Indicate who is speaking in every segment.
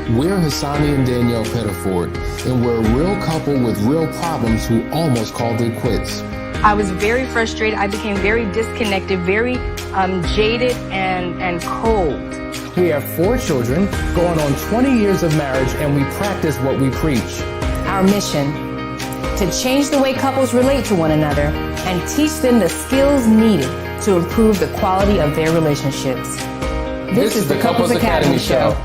Speaker 1: We're Hassani and Danielle Pettiford, and we're a real couple with real problems who almost called it quits.
Speaker 2: I was very frustrated. I became very disconnected, very jaded and cold.
Speaker 3: We have 4 children, going on 20 years of marriage, and we practice what we preach.
Speaker 4: Our mission, to change the way couples relate to one another and teach them the skills needed to improve the quality of their relationships. This is the Couples Academy Show.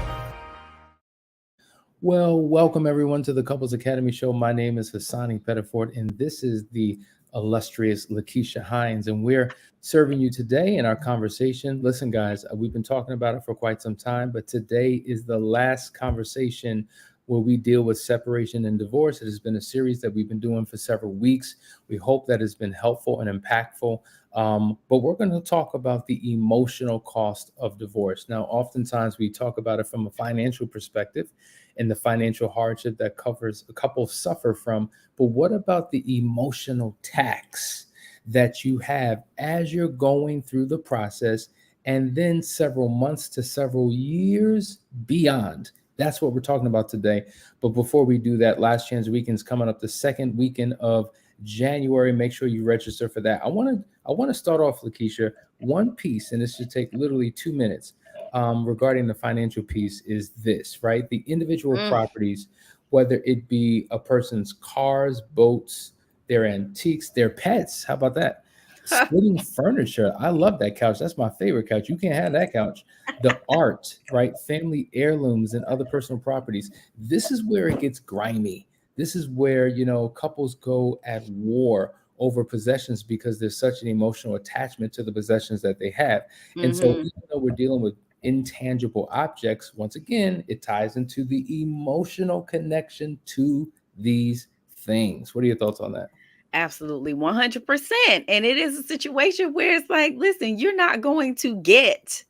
Speaker 3: Well, welcome everyone to the Couples Academy Show. My name is Hassani Pettiford, and this is the illustrious Lakeisha Hines, and we're serving you today in our conversation. Listen, guys, we've been talking about it for quite some time, but today is the last conversation where we deal with separation and divorce. It has been a series that we've been doing for several weeks. We hope that it's been helpful and impactful. But we're going to talk about the emotional cost of divorce. Now, oftentimes we talk about it from a financial perspective and the financial hardship that couples suffer from. But what about the emotional tax that you have as you're going through the process and then several months to several years beyond? That's what we're talking about today. But before we do that, Last Chance Weekend is coming up the second weekend of January. Make sure you register for that. I want to start off, Lakeisha, one piece, and this should take literally 2 minutes, regarding the financial piece is this, right? The individual properties, whether it be a person's cars, boats, their antiques, their pets. How about that? Splitting furniture. I love that couch. That's my favorite couch. You can't have that couch. The art, right? Family heirlooms and other personal properties. This is where it gets grimy. This is where, couples go at war over possessions because there's such an emotional attachment to the possessions that they have. And so even though we're dealing with intangible objects, once again, it ties into the emotional connection to these things. What are your thoughts on that?
Speaker 5: Absolutely, 100%. And it is a situation where it's like, listen, you're not going to get,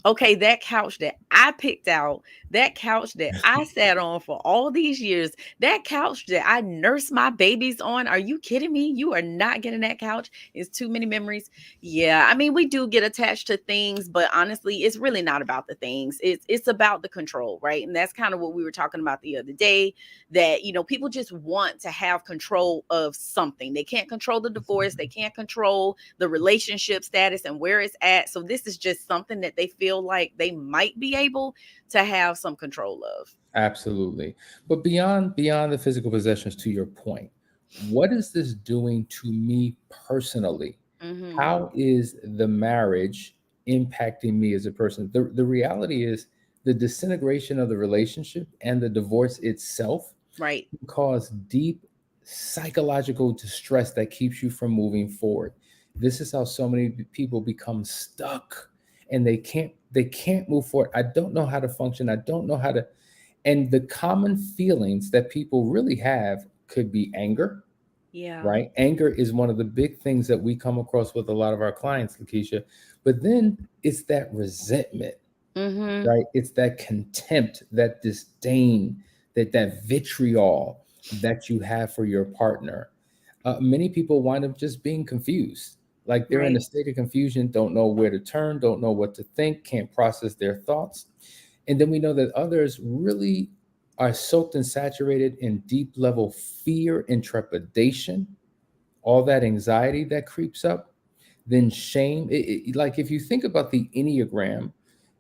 Speaker 5: okay, that couch that I picked out, that couch that I sat on for all these years, that couch that I nursed my babies on. Are you kidding me? You are not getting that couch. It's too many memories. Yeah, I mean, we do get attached to things, but honestly, it's really not about the things. It's about the control, right? And that's kind of what we were talking about the other day, that, people just want to have control of something. They can't control the divorce. They can't control the relationship status and where it's at. So this is just something that they feel like they might be able to have some control of.
Speaker 3: Absolutely. But beyond the physical possessions, to your point, what is this doing to me personally? How is the marriage impacting me as a person? The reality is the disintegration of the relationship and the divorce itself
Speaker 5: Right.
Speaker 3: can cause deep psychological distress that keeps you from moving forward. This is how so many people become stuck and they can't move forward. I don't know how to function. I don't know how to. And the common feelings that people really have could be anger.
Speaker 5: Yeah.
Speaker 3: Right. Anger is one of the big things that we come across with a lot of our clients, Lakeisha. But then it's that resentment, right? It's that contempt, that disdain, that vitriol that you have for your partner. Many people wind up just being confused. Like they're in a state of confusion, don't know where to turn, don't know what to think, can't process their thoughts. And then we know that others really are soaked and saturated in deep level fear and trepidation, all that anxiety that creeps up, then shame. Like if you think about the Enneagram,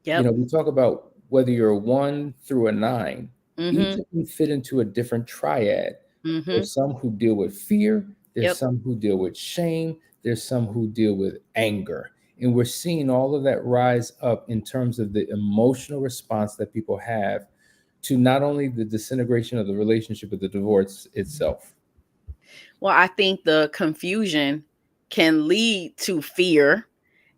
Speaker 3: we talk about whether you're a 1 through a 9, each of them fit into a different triad. There's some who deal with fear, there's some who deal with shame, there's some who deal with anger. And we're seeing all of that rise up in terms of the emotional response that people have to not only the disintegration of the relationship, but the divorce itself.
Speaker 5: Well, I think the confusion can lead to fear,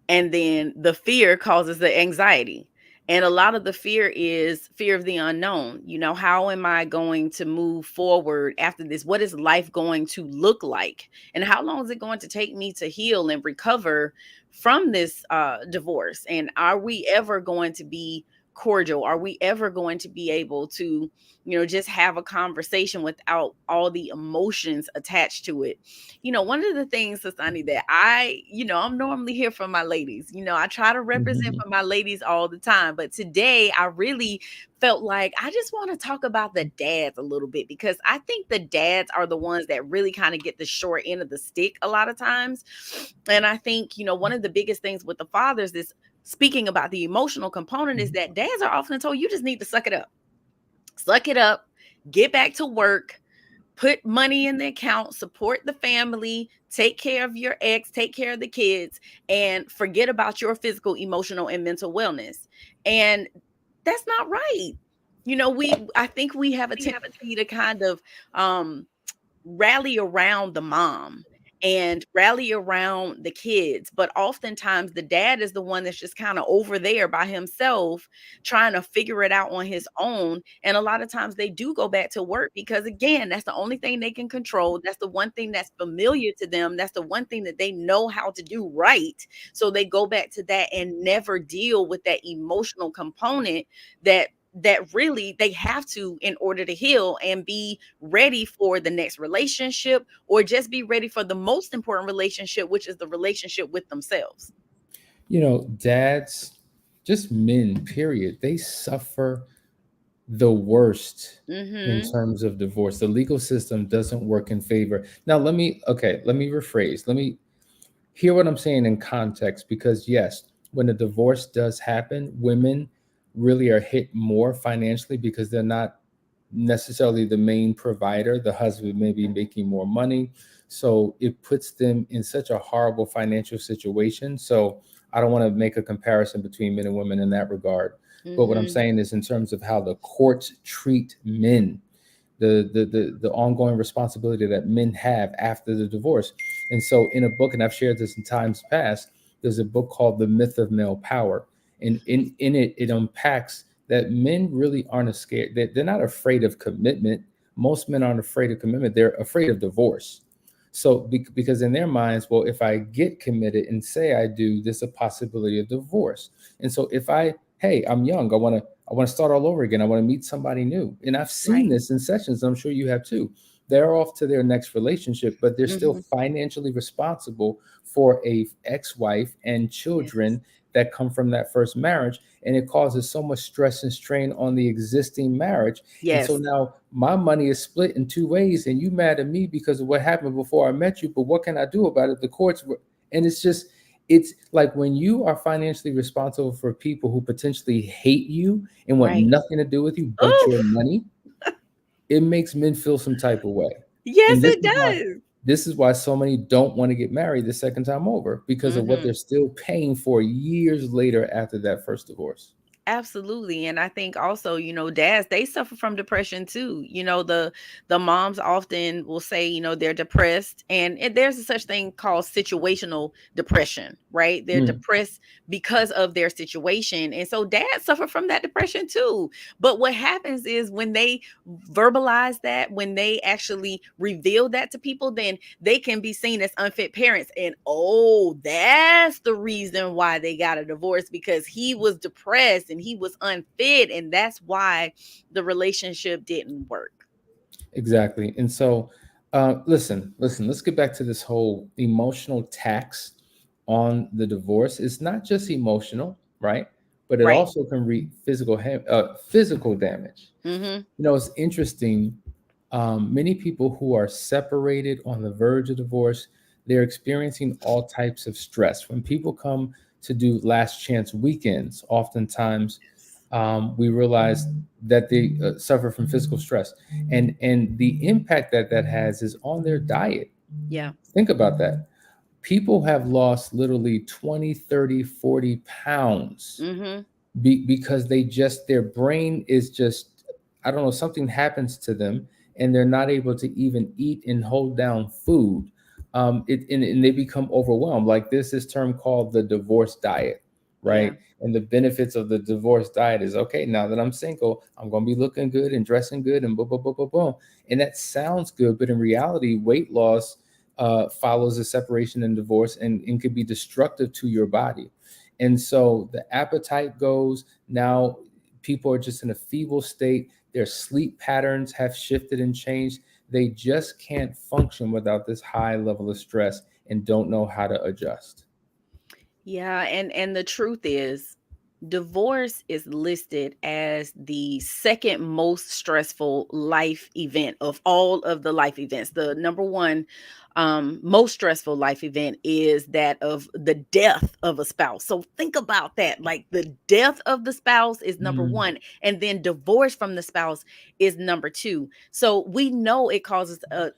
Speaker 5: and then the fear causes the anxiety. And a lot of the fear is fear of the unknown. How am I going to move forward after this? What is life going to look like? And how long is it going to take me to heal and recover from this divorce? And are we ever going to be cordial? Are we ever going to be able to, just have a conversation without all the emotions attached to it? One of the things, Sasani, that I'm normally here for my ladies. I try to represent
Speaker 3: Mhm.
Speaker 5: for my ladies all the time, but today I really felt like I just want to talk about the dads a little bit, because I think the dads are the ones that really kind of get the short end of the stick a lot of times. And I think, one of the biggest things with the fathers is, speaking about the emotional component, is that dads are often told, you just need to suck it up, get back to work, put money in the account, support the family, take care of your ex, take care of the kids, and forget about your physical, emotional, and mental wellness. And that's not right. I think we have a tendency to kind of rally around the mom and rally around the kids, but oftentimes the dad is the one that's just kind of over there by himself trying to figure it out on his own. And a lot of times they do go back to work because, again, that's the only thing they can control. That's the one thing that's familiar to them. That's the one thing that they know how to do right. So they go back to that and never deal with that emotional component that really they have to, in order to heal and be ready for the next relationship, or just be ready for the most important relationship, which is the relationship with themselves.
Speaker 3: Dads, just men, period, they suffer the worst in
Speaker 5: Mm-hmm.
Speaker 3: terms of divorce. The legal system doesn't work in favor. Now, let me rephrase. Let me hear what I'm saying in context, because yes, when a divorce does happen, women really are hit more financially because they're not necessarily the main provider. The husband may be making more money. So it puts them in such a horrible financial situation. So I don't want to make a comparison between men and women in that regard. But what I'm
Speaker 5: Mm-hmm.
Speaker 3: saying is, in terms of how the courts treat men, the ongoing responsibility that men have after the divorce. And so in a book, and I've shared this in times past, there's a book called The Myth of Male Power. And in it, it unpacks that men really aren't scared. They're not afraid of commitment. Most men aren't afraid of commitment. They're afraid of divorce. So because in their minds, well, if I get committed and say I do, there's a possibility of divorce. And so hey, I'm young, I want to start all over again. I want to meet somebody new. And I've seen
Speaker 5: Right.
Speaker 3: this in sessions. I'm sure you have too. They're off to their next relationship, but they're still
Speaker 5: Mm-hmm.
Speaker 3: financially responsible for a ex-wife and
Speaker 5: Yes.
Speaker 3: children that come from that first marriage. And it causes so much stress and strain on the existing marriage. And so
Speaker 5: Yes.
Speaker 3: now my money is split in two ways, and you mad at me because of what happened before I met you. But what can I do about it? The courts were, and it's like when you are financially responsible for people who potentially hate you and want
Speaker 5: Right.
Speaker 3: nothing to do with you but your
Speaker 5: Oh,
Speaker 3: money, it makes men feel some type of way.
Speaker 5: yes,
Speaker 3: And
Speaker 5: it does.
Speaker 3: this is why so many don't want to get married the second time over, because of what
Speaker 5: Mm-hmm.
Speaker 3: they're still paying for years later after that first divorce.
Speaker 5: Absolutely. And I think also, dads, they suffer from depression too. The moms often will say, they're depressed, and there's a such thing called situational depression, right? They're
Speaker 3: Mm,
Speaker 5: depressed because of their situation. And so dads suffer from that depression too. But what happens is, when they verbalize that, when they actually reveal that to people, then they can be seen as unfit parents. And oh, that's the reason why they got a divorce, because he was depressed and he was unfit. And that's why the relationship didn't work.
Speaker 3: exactly. And so, listen, let's get back to this whole emotional tax on the divorce. It's not just emotional, right? But it
Speaker 5: Right.
Speaker 3: also can wreak physical damage.
Speaker 5: Mm-hmm.
Speaker 3: It's interesting. Many people who are separated on the verge of divorce, they're experiencing all types of stress. When people come to do last chance weekends, oftentimes we realize that they suffer from physical stress, and the impact that that has is on their diet.
Speaker 5: Yeah.
Speaker 3: Think about that. People have lost literally 20, 30, 40 pounds
Speaker 5: Mm-hmm.
Speaker 3: because their brain is just, I don't know, something happens to them, and they're not able to even eat and hold down food. And they become overwhelmed. Like, there's this term called the divorce diet,
Speaker 5: Yeah.
Speaker 3: right? And the benefits of the divorce diet is, okay, now that I'm single, I'm going to be looking good and dressing good and boom, boom, boom, boom, boom. And that sounds good, but in reality, weight loss follows a separation and divorce, and could be destructive to your body. And so the appetite goes. Now people are just in a feeble state. Their sleep patterns have shifted and changed. They just can't function without this high level of stress and don't know how to adjust.
Speaker 5: Yeah, and the truth is, divorce is listed as the second most stressful life event of all of the life events. The number one most stressful life event is that of the death of a spouse. So think about that. Like the death of the spouse is number
Speaker 3: Mm,
Speaker 5: one, and then divorce from the spouse is number two. So we know it causes a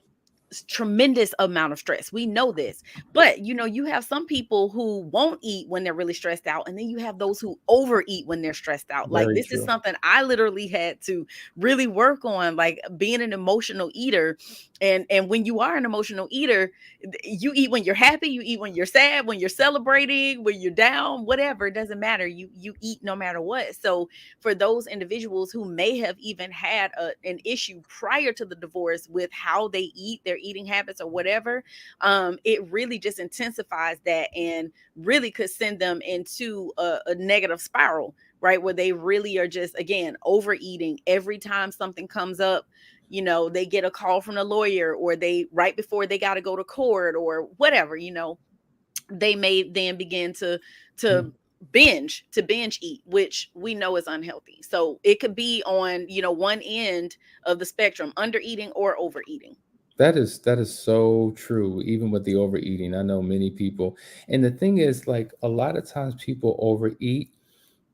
Speaker 5: tremendous amount of stress. We know this. But you have some people who won't eat when they're really stressed out, and then you have those who overeat when they're stressed out. Like
Speaker 3: very
Speaker 5: this is
Speaker 3: true.
Speaker 5: something I literally had to really work on, like being an emotional eater. And when you are an emotional eater, you eat when you're happy, you eat when you're sad, when you're celebrating, when you're down, whatever, it doesn't matter. You eat no matter what. So for those individuals who may have even had an issue prior to the divorce with how they eat, their eating habits or whatever, it really just intensifies that and really could send them into a negative spiral, right? Where they really are just, again, overeating every time something comes up. They get a call from the lawyer, or they, right before they got to go to court or whatever, they may then begin to
Speaker 3: Mm.
Speaker 5: binge eat, which we know is unhealthy. So it could be on one end of the spectrum, under eating or overeating.
Speaker 3: That is so true. Even with the overeating, I know many people. And the thing is, like a lot of times people overeat,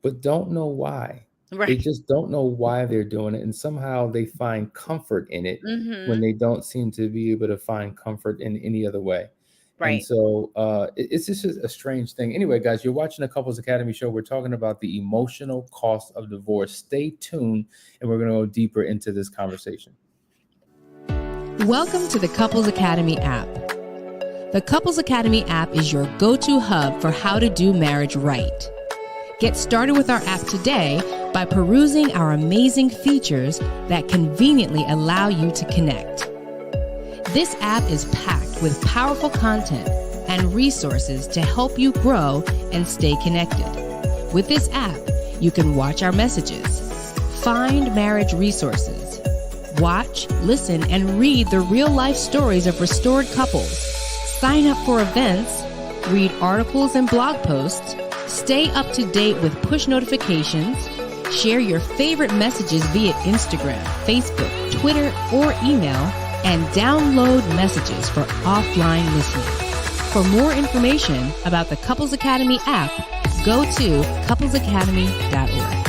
Speaker 3: but don't know why. They
Speaker 5: Right.
Speaker 3: just don't know why they're doing it, and somehow they find comfort in it when
Speaker 5: Hmm.
Speaker 3: they don't seem to be able to find comfort in any other way. And
Speaker 5: Right.
Speaker 3: so it's just a strange thing. Anyway, guys, you're watching the Couples Academy show. We're talking about the emotional cost of divorce. Stay tuned, and we're going to go deeper into this conversation.
Speaker 4: Welcome to the Couples Academy app. The Couples Academy app is your go-to hub for how to do marriage right. Get started with our app today by perusing our amazing features that conveniently allow you to connect. This app is packed with powerful content and resources to help you grow and stay connected. With this app, you can watch our messages, find marriage resources, watch, listen, and read the real-life stories of restored couples, sign up for events, read articles and blog posts, stay up to date with push notifications, share your favorite messages via Instagram, Facebook, Twitter, or email, and download messages for offline listening. For more information about the Couples Academy app, go to couplesacademy.org.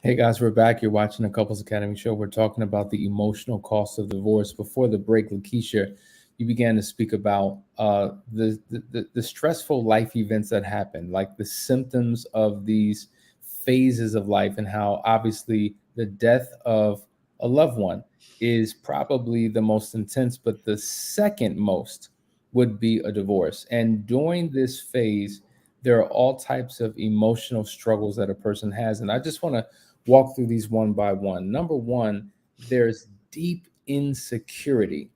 Speaker 3: Hey guys, we're back. You're watching the Couples Academy show. We're talking about the emotional cost of divorce. Before the break, Lakeisha, you began to speak about the stressful life events that happen, like the symptoms of these phases of life, and how obviously the death of a loved one is probably the most intense, but the second most would be a divorce. And during this phase, there are all types of emotional struggles that a person has. And I just want to walk through these one by one. Number one, there's deep insecurity.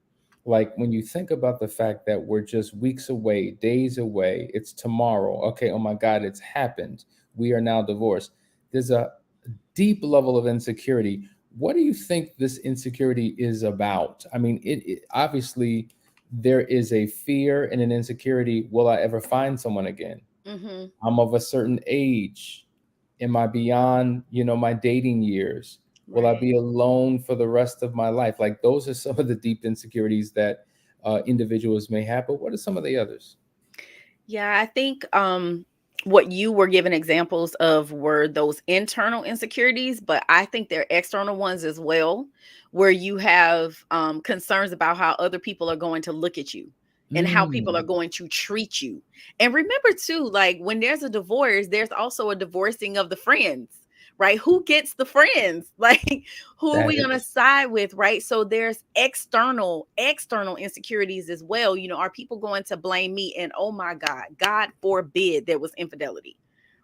Speaker 3: Like when you think about the fact that we're just weeks away, days away, it's tomorrow. Okay, oh my God, it's happened. We are now divorced. There's a deep level of insecurity. What do you think this insecurity is about? I mean, it obviously there is a fear and an insecurity. Will I ever find someone again?
Speaker 5: Mm-hmm.
Speaker 3: I'm of a certain age. Am I beyond, my dating years? Will I
Speaker 5: Right.
Speaker 3: be alone for the rest of my life? Like those are some of the deep insecurities that individuals may have. But what are some of the others?
Speaker 5: Yeah, I think what you were giving examples of were those internal insecurities, but I think there are external ones as well, where you have concerns about how other people are going to look at you and how people are
Speaker 3: Mm,
Speaker 5: going to treat you. And remember, too, like when there's a divorce, there's also a divorcing of the friends. Right? Who gets the friends? Like, who are
Speaker 3: that
Speaker 5: we gonna
Speaker 3: is.
Speaker 5: side with? Right? So there's external insecurities as well. Are people going to blame me? And oh my God forbid there was infidelity,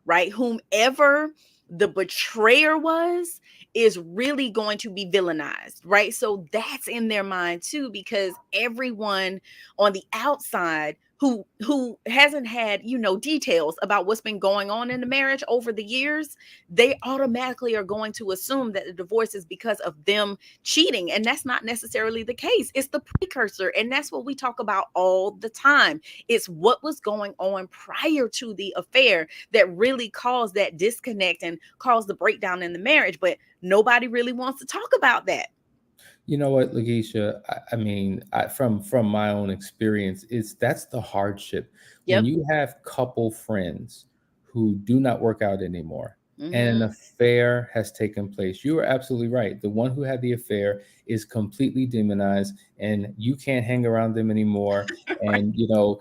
Speaker 5: right? Whomever the betrayer was is really going to be villainized, right? So that's in their mind too, because everyone on the outside who hasn't had details about what's been going on in the marriage over the years, they automatically are going to assume that the divorce is because of them cheating. And that's not necessarily the case. It's the precursor. And that's what we talk about all the time. It's what was going on prior to the affair that really caused that disconnect and caused the breakdown in the marriage. But nobody really wants to talk about that.
Speaker 3: You know what, Lakeisha? I mean, from my own experience, that's the hardship when
Speaker 5: Yep.
Speaker 3: you have couple friends who do not work out anymore, and an
Speaker 5: Mm-hmm.
Speaker 3: affair has taken place. You are absolutely right. The one who had the affair is completely demonized, and you can't hang around them anymore.
Speaker 5: Right.
Speaker 3: And
Speaker 5: They
Speaker 3: are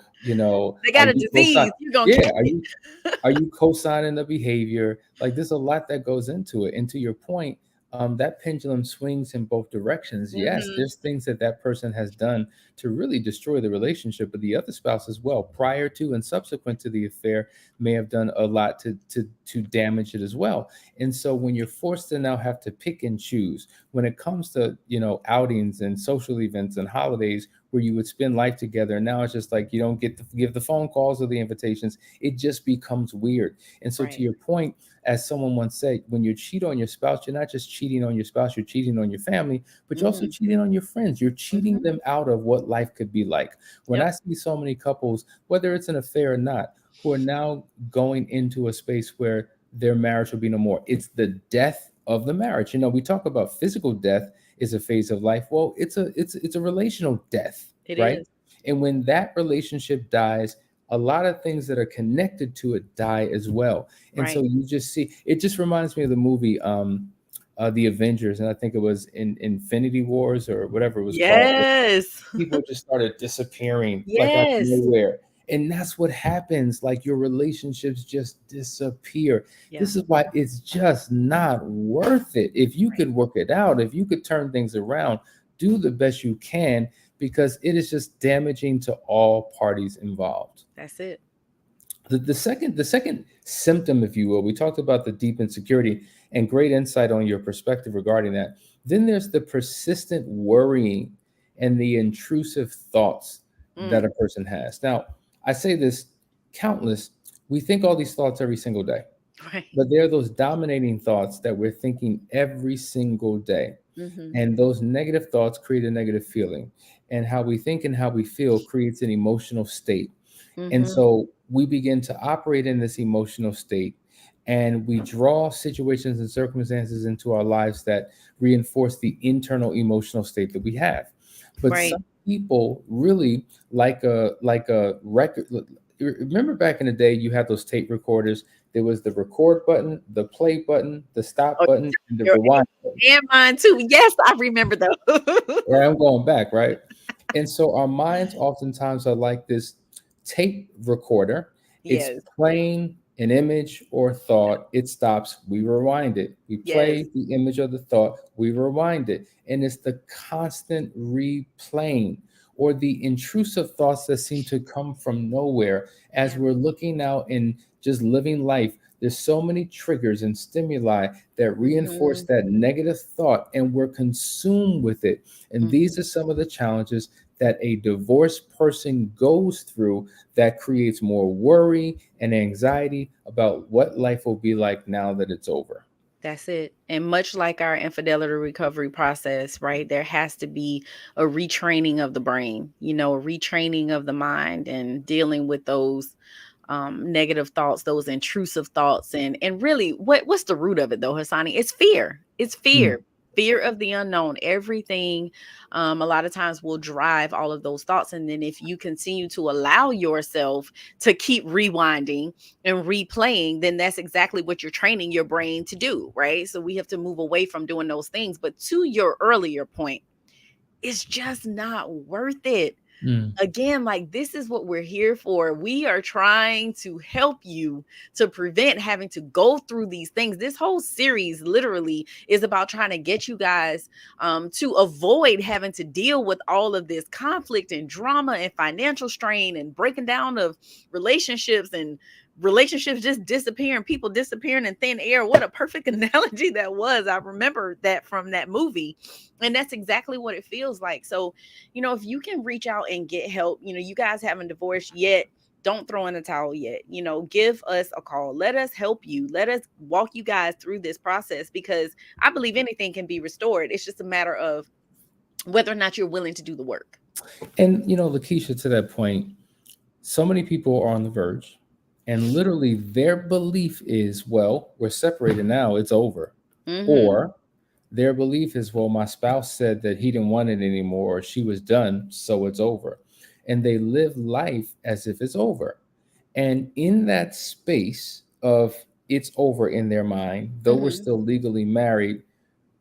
Speaker 5: got a
Speaker 3: you co-sign?
Speaker 5: disease. You're going to
Speaker 3: Yeah,
Speaker 5: catch it.
Speaker 3: are you co-signing the behavior? Like there's a lot that goes into it. And to your point, that pendulum swings in both directions. Yes,
Speaker 5: Mm-hmm.
Speaker 3: there's things that that person has done to really destroy the relationship, but the other spouse as well, prior to and subsequent to the affair, may have done a lot to damage it as well. And so when you're forced to now have to pick and choose when it comes to outings and social events and holidays where you would spend life together, and now it's just like you don't get to give the phone calls or the invitations, it just becomes weird. And so to
Speaker 5: Right.
Speaker 3: your point, as someone once said, when you cheat on your spouse, you're not just cheating on your spouse, you're cheating on your family, but you're also
Speaker 5: Mm-hmm.
Speaker 3: cheating on your friends. You're cheating
Speaker 5: Mm-hmm.
Speaker 3: them out of what life could be like. When
Speaker 5: Yep.
Speaker 3: I see so many couples, whether it's an affair or not, who are now going into a space where their marriage will be no more, it's the death of the marriage. We talk about physical death is a phase of life. Well, it's a relational death,
Speaker 5: It
Speaker 3: right?
Speaker 5: is.
Speaker 3: And when that relationship dies, a lot of things that are connected to it die as well. And so
Speaker 5: Right.
Speaker 3: you just see, it just reminds me of the movie The Avengers, and I think it was in Infinity Wars or whatever it was called.
Speaker 5: Yes.
Speaker 3: People just started disappearing like out of
Speaker 5: Yes.
Speaker 3: nowhere. And that's what happens. Like your relationships just disappear.
Speaker 5: Yeah.
Speaker 3: This is why it's just not worth it. If you
Speaker 5: Right.
Speaker 3: could work it out, if you could turn things around, do the best you can, because it is just damaging to all parties involved.
Speaker 5: That's it.
Speaker 3: The second symptom, if you will, we talked about the deep insecurity and great insight on your perspective regarding that. Then there's the persistent worrying and the intrusive thoughts that
Speaker 5: Mm.
Speaker 3: a person has. Now, I say this countless, we think all these thoughts every single day,
Speaker 5: Right.
Speaker 3: but they're those dominating thoughts that we're thinking every single day.
Speaker 5: Mm-hmm.
Speaker 3: And those negative thoughts create a negative feeling. And how we think and how we feel creates an emotional state. And
Speaker 5: Mm-hmm.
Speaker 3: so we begin to operate in this emotional state, and we draw situations and circumstances into our lives that reinforce the internal emotional state that we have. But
Speaker 5: Right.
Speaker 3: some people really like a record. Remember back in the day, you had those tape recorders. There was the record button, the play button, the stop
Speaker 5: Oh,
Speaker 3: button, and the
Speaker 5: your
Speaker 3: rewind button.
Speaker 5: and mine too. Yes, I remember those.
Speaker 3: Right, I'm going back, right? And so our minds oftentimes are like this tape recorder. It's
Speaker 5: Yes.
Speaker 3: playing an image or thought, it stops, we rewind it. We
Speaker 5: Yes.
Speaker 3: play the image or the thought, we rewind it. And it's the constant replaying. or the intrusive thoughts that seem to come from nowhere as we're looking out and just living life. There's so many triggers and stimuli that reinforce that negative thought, and we're consumed with it. And these are some of the challenges that a divorced person goes through that creates more worry and anxiety about what life will be like now that it's over.
Speaker 5: That's it. And much like our infidelity recovery process, right? There has to be a retraining of the brain, a retraining of the mind and dealing with those negative thoughts, those intrusive thoughts. And really, what's the root of it though, Hassani? It's fear. It's fear. Fear of the unknown. Everything a lot of times will drive all of those thoughts. And then if you continue to allow yourself to keep rewinding and replaying, then that's exactly what you're training your brain to do, right? So we have to move away from doing those things. But to your earlier point, it's just not worth it. Again, like, this is what we're here for. We are trying to help you to prevent having to go through these things. This whole series literally is about trying to get you guys to avoid having to deal with all of this conflict and drama and financial strain and breaking down of relationships and relationships just disappearing, people disappearing in thin air. What a perfect analogy that was. I remember that from that movie. And that's exactly what it feels like. So, if you can reach out and get help, you guys haven't divorced yet, don't throw in the towel yet. Give us a call. Let us help you. Let us walk you guys through this process, because I believe anything can be restored. It's just a matter of whether or not you're willing to do the work.
Speaker 3: And, Lakeisha, to that point, so many people are on the verge. And literally their belief is, well, we're separated now, it's over. Or their belief is, well, my spouse said that he didn't want it anymore, or she was done, so it's over. And they live life as if it's over. And in that space of it's over in their mind, though we're still legally married,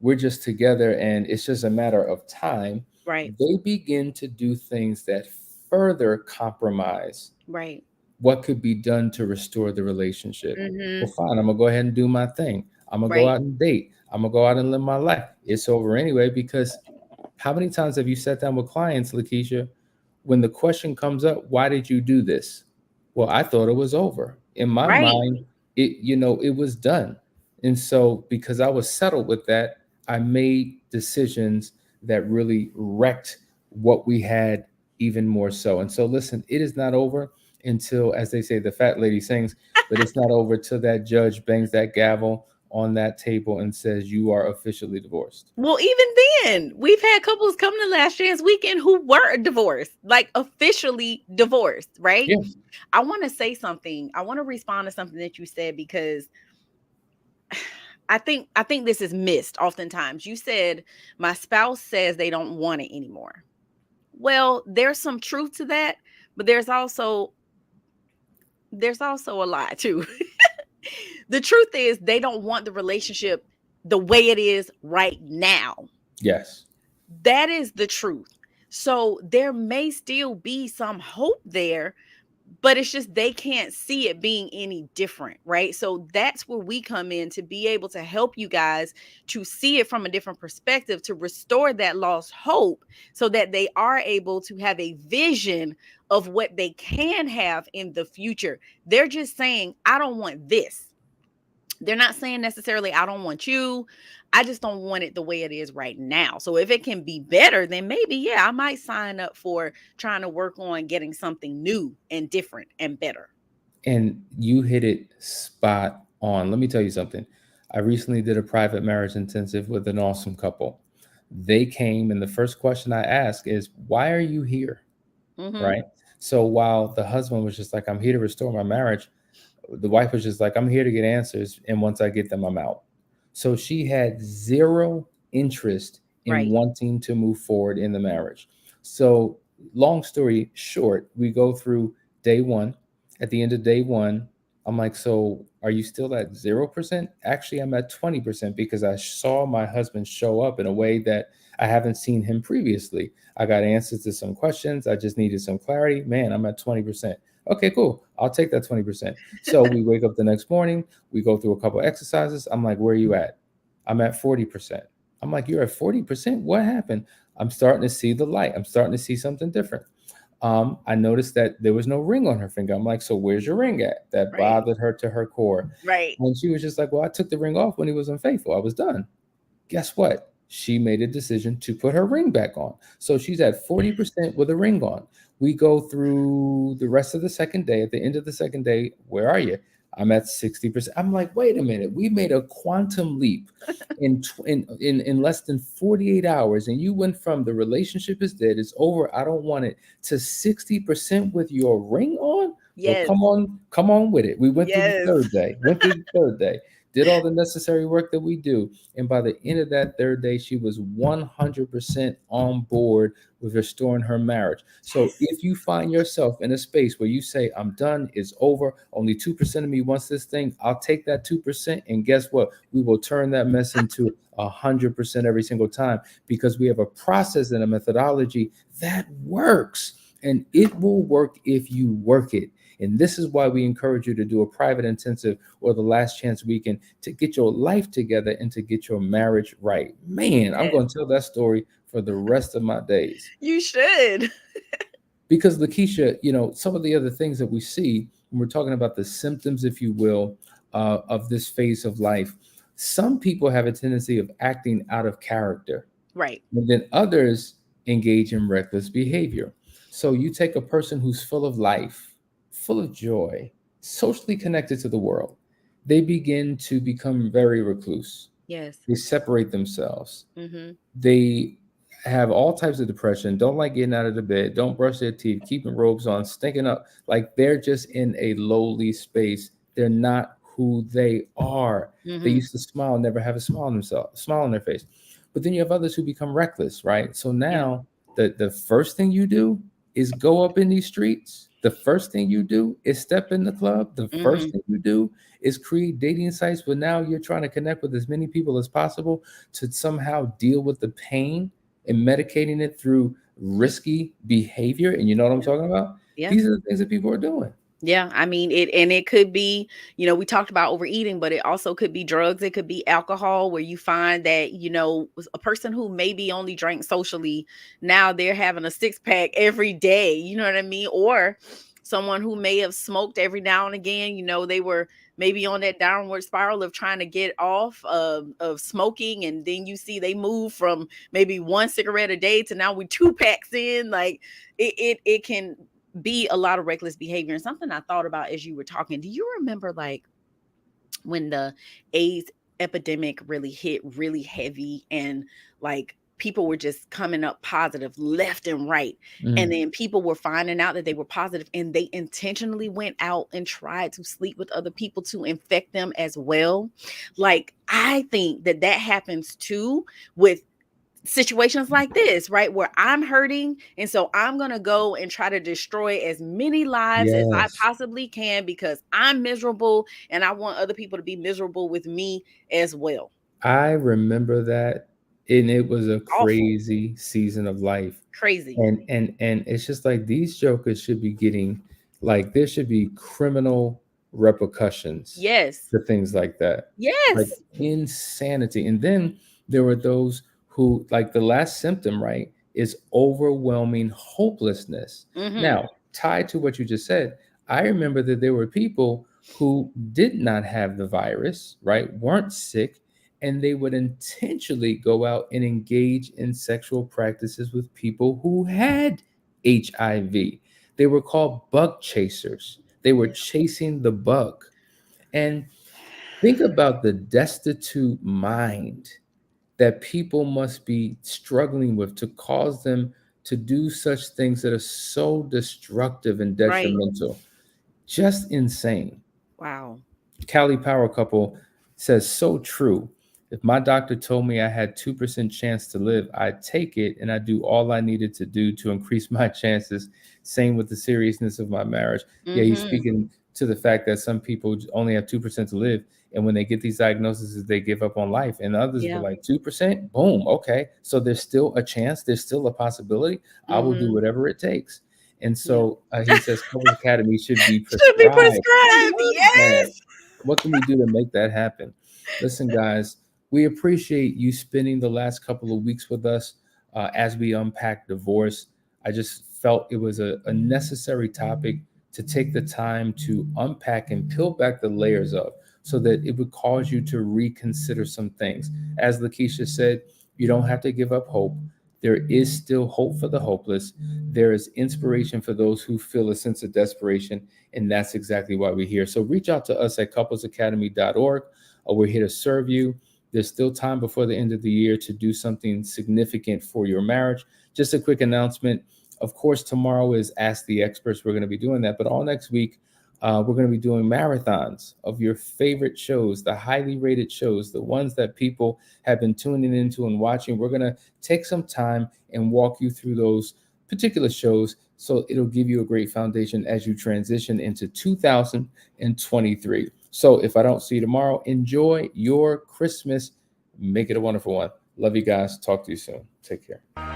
Speaker 3: we're just together and it's just a matter of time.
Speaker 5: Right.
Speaker 3: They begin to do things that further compromise
Speaker 5: Right.
Speaker 3: what could be done to restore the relationship. Well, fine, I'm gonna go ahead and do my thing. I'm gonna go out and date. I'm gonna go out and live my life. It's over anyway, because how many times have you sat down with clients, Lakeisha, when the question comes up, why did you do this? Well, I thought it was over. In my mind, it was done. And so because I was settled with that, I made decisions that really wrecked what we had even more so. And so listen, it is not over until, as they say, the fat lady sings, but it's not over till that judge bangs that gavel on that table and says you are officially divorced.
Speaker 5: Well, even then, we've had couples come to Last Chance Weekend who were divorced, like officially divorced, right?
Speaker 3: Yeah.
Speaker 5: I want to say something. I want to respond to something that you said, because I think this is missed oftentimes. You said, my spouse says they don't want it anymore. Well, there's some truth to that, but there's also a lie too. The truth is they don't want the relationship the way it is right now.
Speaker 3: Yes.
Speaker 5: That is the truth. So there may still be some hope there, but it's just they can't see it being any different, right? So that's where we come in to be able to help you guys to see it from a different perspective, to restore that lost hope so that they are able to have a vision of what they can have in the future. They're just saying, I don't want this. They're not saying necessarily, I don't want you. I just don't want it the way it is right now. So if it can be better, then maybe, yeah, I might sign up for trying to work on getting something new and different and better.
Speaker 3: And you hit it spot on. Let me tell you something. I recently did a private marriage intensive with an awesome couple. They came, and the first question I asked is, why are you here? Right? So while the husband was just like, I'm here to restore my marriage, the wife was just like, I'm here to get answers, and once I get them, I'm out. So she had zero interest in wanting to move forward in the marriage. So long story short, we go through day one. At the end of day one, I'm like, so are you still at 0%? Actually, I'm at 20% because I saw my husband show up in a way that I haven't seen him previously. I got answers to some questions. I just needed some clarity. Man, I'm at 20%. Okay, cool. I'll take that 20%. So we wake up the next morning. We go through a couple of exercises. I'm like, where are you at? I'm at 40%. I'm like, you're at 40%? What happened? I'm starting to see the light. I'm starting to see something different. I noticed that there was no ring on her finger. I'm like, so where's your ring at? That
Speaker 5: Right.
Speaker 3: bothered her to her core.
Speaker 5: Right.
Speaker 3: And she was just like, well, I took the ring off when he was unfaithful. I was done. Guess what? She made a decision to put her ring back on. So she's at 40% with a ring on. We go through the rest of the second day. At the end of the second day, where are you? I'm at 60%. I'm like, wait a minute. We made a quantum leap in less than 48 hours. And you went from the relationship is dead, it's over, I don't want it, to 60% with your ring on?
Speaker 5: Yes.
Speaker 3: Well, come on with it. We went through the
Speaker 5: Yes.
Speaker 3: third day, did all the necessary work that we do. And by the end of that third day, she was 100% on board with restoring her marriage. So if you find yourself in a space where you say, I'm done, it's over, only 2% of me wants this thing, I'll take that 2%. And guess what? We will turn that mess into 100% every single time, because we have a process and a methodology that works. And it will work if you work it. And this is why we encourage you to do a private intensive or the last chance weekend to get your life together and to get your marriage right. Man, I'm going to tell that story for the rest of my days.
Speaker 5: You should.
Speaker 3: Because Lakeisha, you know, some of the other things that we see when we're talking about the symptoms, if you will, of this phase of life, some people have a tendency of acting out of character.
Speaker 5: Right.
Speaker 3: And then others engage in reckless behavior. So you take a person who's full of life, full of joy, socially connected to the world. They begin to become very recluse.
Speaker 5: Yes.
Speaker 3: They separate themselves.
Speaker 5: Mm-hmm.
Speaker 3: They have all types of depression, don't like getting out of the bed, don't brush their teeth, keeping robes on, stinking up. Like they're just in a lowly space. They're not who they are.
Speaker 5: Mm-hmm.
Speaker 3: They used to smile, never have a smile on their face. But then you have others who become reckless, right? So now the first thing you do is go up in these streets. The first thing you do is step in the club. The first thing you do is create dating sites where now you're trying to connect with as many people as possible to somehow deal with the pain and medicating it through risky behavior. And you know what I'm talking about?
Speaker 5: Yeah.
Speaker 3: These are the things that people are doing.
Speaker 5: Yeah, I mean it could be, you know, we talked about overeating, but it also could be drugs, it could be alcohol, where you find that, you know, a person who maybe only drank socially, now they're having a 6-pack every day, you know what I mean? Or someone who may have smoked every now and again, you know, they were maybe on that downward spiral of trying to get off of smoking, and then you see they move from maybe 1 cigarette a day to now with 2 packs in. Like it can be a lot of reckless behavior. And something I thought about as you were talking, do you remember like when the AIDS epidemic really hit really heavy, and like people were just coming up positive left and right, and then people were finding out that they were positive, and they intentionally went out and tried to sleep with other people to infect them as well? Like I think that happens too with situations like this, right? Where I'm hurting. And so I'm going to go and try to destroy as many lives as I possibly can because I'm miserable and I want other people to be miserable with me as well.
Speaker 3: I remember that. And it was a crazy season of life.
Speaker 5: Crazy.
Speaker 3: And it's just like these jokers should be getting, like, there should be criminal repercussions.
Speaker 5: Yes.
Speaker 3: For things like that.
Speaker 5: Yes.
Speaker 3: Like insanity. And then there were those who, like, the last symptom, right, is overwhelming hopelessness. Now, tied to what you just said, I remember that there were people who did not have the virus, right, weren't sick, and they would intentionally go out and engage in sexual practices with people who had HIV. They were called bug chasers. They were chasing the bug. And think about the destitute mind that people must be struggling with to cause them to do such things that are so destructive and detrimental. Right. Just insane.
Speaker 5: Wow.
Speaker 3: Cali Power Couple says, so true. If my doctor told me I had 2% chance to live, I'd take it and I'd do all I needed to do to increase my chances. Same with the seriousness of my marriage. Yeah, he's speaking to the fact that some people only have 2% to live. And when they get these diagnoses, they give up on life. And others were like, 2%? Boom, okay. So there's still a chance. There's still a possibility. I will do whatever it takes. And so he says Couples Academy should be prescribed.
Speaker 5: Should be prescribed, yes.
Speaker 3: What can we do to make that happen? Listen, guys, we appreciate you spending the last couple of weeks with us. as we unpack divorce. I just felt it was a necessary topic to take the time to unpack and peel back the layers of, so that it would cause you to reconsider some things. As Lakeisha said, you don't have to give up hope. There is still hope for the hopeless. There is inspiration for those who feel a sense of desperation, and that's exactly why we're here. So reach out to us at couplesacademy.org. We're here to serve you. There's still time before the end of the year to do something significant for your marriage. Just a quick announcement. Of course, tomorrow is Ask the Experts. We're going to be doing that. But all next week, we're going to be doing marathons of your favorite shows, the highly rated shows, the ones that people have been tuning into and watching. We're going to take some time and walk you through those particular shows, so it'll give you a great foundation as you transition into 2023. So if I don't see you tomorrow, enjoy your Christmas. Make it a wonderful one. Love you guys. Talk to you soon. Take care.